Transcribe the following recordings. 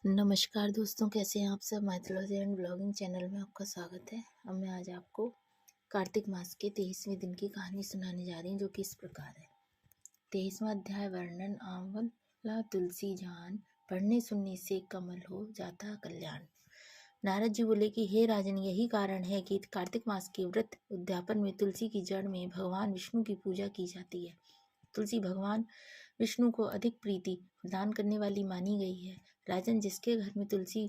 नमस्कार दोस्तों, कैसे हैं आप सब। माइथोलॉजी एंड ब्लॉगिंग चैनल में आपका स्वागत है। अब मैं आज आपको कार्तिक मास के 23वें दिन की कहानी सुनाने जा रही हूँ, जो कि इस प्रकार है। 23वां अध्याय वर्णन। आंवला तुलसी जान, पढ़ने सुनने से कमल हो जाता कल्याण। नारद जी बोले कि हे राजन, यही कारण है कि कार्तिक मास के व्रत उद्यापन में तुलसी की जड़ में भगवान विष्णु की पूजा की जाती है। तुलसी भगवान विष्णु को अधिक प्रीति प्रदान करने वाली मानी गई है। राजन, जिसके घर में तुलसी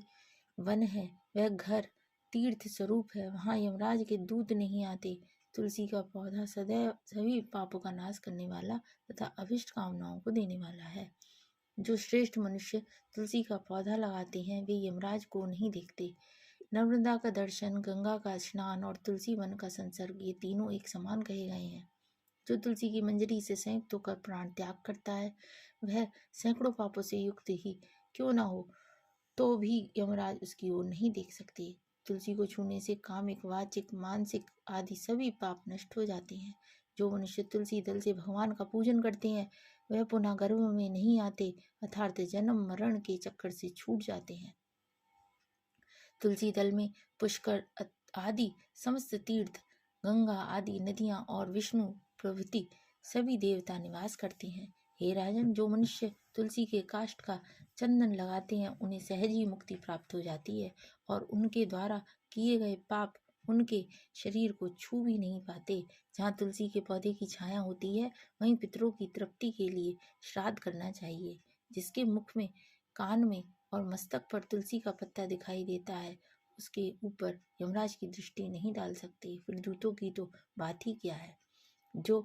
वन है वह घर तीर्थ स्वरूप है। वहाँ यमराज के दूत नहीं आते। तुलसी का पौधा सदैव सभी पापों का नाश करने वाला तथा अभिष्ट कामनाओं को देने वाला है। जो श्रेष्ठ मनुष्य तुलसी का पौधा लगाते हैं वे यमराज को नहीं देखते। नर्मदा का दर्शन, गंगा का स्नान और तुलसी वन का संसर्ग, ये तीनों एक समान कहे गए हैं। जो तुलसी की मंजरी से संयुक्त होकर प्राण त्याग करता है वह सैकड़ों पापों से युक्त ही क्यों न हो तो भी यमराज उसकी ओर नहीं देख सकते। तुलसी को छूने से कामिक, वाचिक, मानसिक आदि सभी पाप नष्ट हो जाते हैं। जो मनुष्य तुलसी दल से भगवान का पूजन करते हैं वह पुनः गर्भ में नहीं आते, अर्थात जन्म मरण के चक्कर से छूट जाते हैं। तुलसी दल में पुष्कर आदि समस्त तीर्थ, गंगा आदि नदियां और विष्णु प्रभृति सभी देवता निवास करते हैं। हे राजन, जो मनुष्य तुलसी के काष्ठ का चंदन लगाते हैं उन्हें सहज ही मुक्ति प्राप्त हो जाती है और उनके द्वारा किए गए पाप उनके शरीर को छू भी नहीं पाते। जहाँ तुलसी के पौधे की छाया होती है वहीं पितरों की तृप्ति के लिए श्राद्ध करना चाहिए। जिसके मुख में, कान में और मस्तक पर तुलसी का पत्ता दिखाई देता है उसके ऊपर यमराज की दृष्टि नहीं डाल सकते, फिर दूतों की तो बात ही क्या है। जो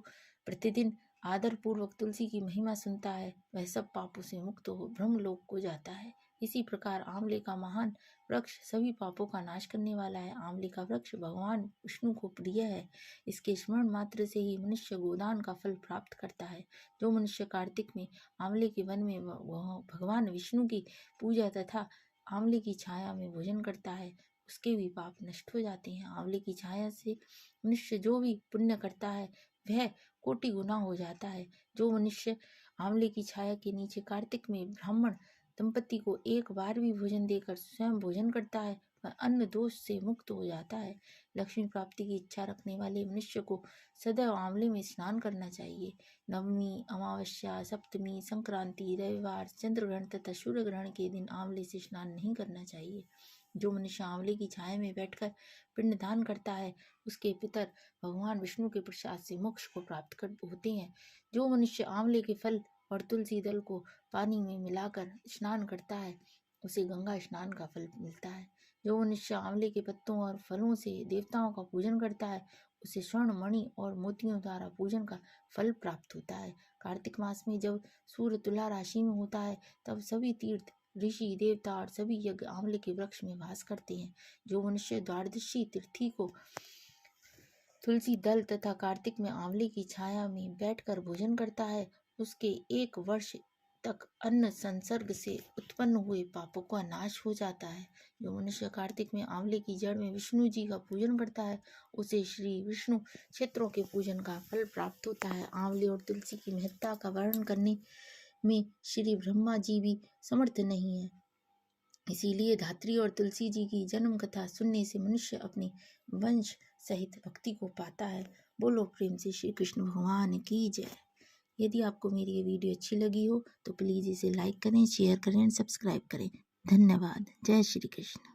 प्रतिदिन आदर पूर्वक तुलसी की महिमा सुनता है वह सब पापों से मुक्त हो ब्रह्मलोक को जाता है। इसी प्रकार आंवले का महान वृक्ष सभी पापों का नाश करने वाला है। आंवले का वृक्ष भगवान विष्णु को प्रिय है। इसके स्मरण मात्र से ही मनुष्य गोदान का फल प्राप्त करता है। जो मनुष्य कार्तिक में आंवले के वन में भगवान विष्णु की पूजा तथा आंवले की छाया में भोजन करता है उसके भी पाप नष्ट हो जाते हैं। आंवले की छाया से मनुष्य जो भी पुण्य करता है वह कोटि गुना हो जाता है। जो मनुष्य आंवले की छाया के नीचे कार्तिक में ब्राह्मण दंपति को एक बार भी भोजन देकर स्वयं भोजन करता है वह अन्न दोष से मुक्त हो जाता है। लक्ष्मी प्राप्ति की इच्छा रखने वाले मनुष्य को सदैव आंवले में स्नान करना चाहिए। नवमी, अमावस्या, सप्तमी, संक्रांति, रविवार, चंद्रग्रहण तथा सूर्य ग्रहण के दिन आंवले से स्नान नहीं करना चाहिए। जो मनुष्य आंवले की छाया में बैठकर पिंडदान करता है उसके पितर भगवान विष्णु के प्रसाद से मोक्ष को प्राप्त कर होते हैं। जो मनुष्य आंवले के फल और तुलसी दल को पानी में मिलाकर स्नान करता है उसे गंगा स्नान का फल मिलता है। जो मनुष्य आंवले के पत्तों और फलों से देवताओं का पूजन करता है उसे स्वर्ण, मणि और मोतियों द्वारा पूजन का फल प्राप्त होता है। कार्तिक मास में जब सूर्य तुला राशि में होता है तब सभी तीर्थ, ऋषि, देवता और सभी यज्ञ आंवले के वृक्ष में वास करते हैं। जो मनुष्य द्वादशी तिथि को तुलसी दल तथा कार्तिक में आंवले की छाया में बैठकर भोजन करता है उसके 1 वर्ष तक अन्न संसर्ग से उत्पन्न हुए पापों का नाश हो जाता है। जो मनुष्य कार्तिक में आंवले की जड़ में विष्णु जी का पूजन करता है उसे श्री विष्णु क्षेत्रों के पूजन का फल प्राप्त होता है। आंवले और तुलसी की महत्ता का वर्णन करने में श्री ब्रह्मा जी भी समर्थ नहीं है। इसीलिए धात्री और तुलसी जी की जन्म कथा सुनने से मनुष्य अपने वंश सहित भक्ति को पाता है। बोलो प्रेम से श्री कृष्ण भगवान की जय। यदि आपको मेरी ये वीडियो अच्छी लगी हो तो प्लीज़ इसे लाइक करें, शेयर करें, सब्सक्राइब करें। धन्यवाद। जय श्री कृष्ण।